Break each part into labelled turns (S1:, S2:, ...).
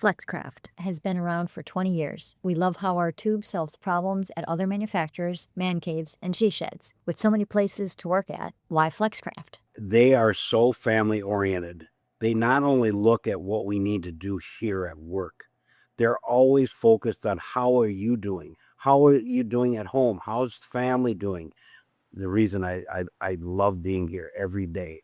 S1: Flexcraft has been around for 20 years. We love how our tube solves problems at other manufacturers, man caves, and she sheds. With so many places to work at, why Flexcraft?
S2: They are so family oriented. They not only look at what we need to do here at work, they're always focused on how are you doing? How are you doing at home? How's family doing? The reason I love being here every day.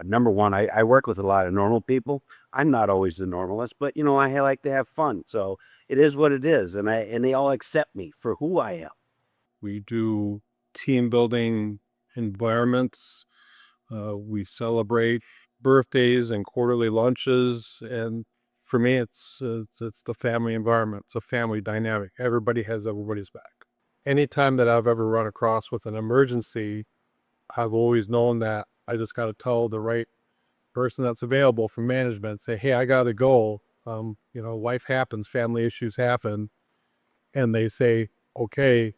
S2: Number one, I work with a lot of normal people. I'm not always the normalist, but I like to have fun. So it is what it is, and they all accept me for who I am.
S3: We do team building environments. We celebrate birthdays and quarterly lunches. And for me, it's the family environment. It's a family dynamic. Everybody has everybody's back. Anytime that I've ever run across with an emergency, I've always known that I just got to tell the right person that's available from management, say, hey, I got to go. Life happens, family issues happen. And they say, okay,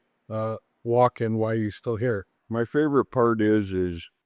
S3: walk in, why are you still here?
S4: My favorite part is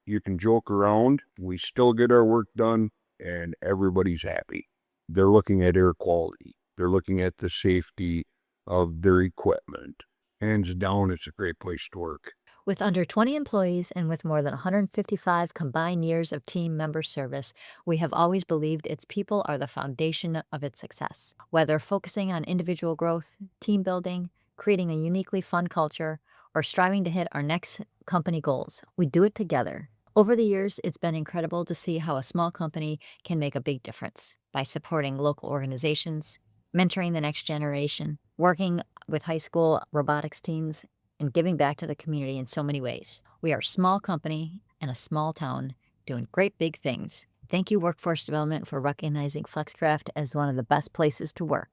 S4: you can joke around, we still get our work done, and everybody's happy. They're looking at air quality. They're looking at the safety of their equipment. Hands down, it's a great place to work.
S1: With under 20 employees and with more than 155 combined years of team member service, we have always believed its people are the foundation of its success. Whether focusing on individual growth, team building, creating a uniquely fun culture, or striving to hit our next company goals, we do it together. Over the years, it's been incredible to see how a small company can make a big difference by supporting local organizations, mentoring the next generation, working with high school robotics teams, and giving back to the community in so many ways. We are a small company in a small town doing great big things. Thank you, Workforce Development, for recognizing Flexcraft as one of the best places to work.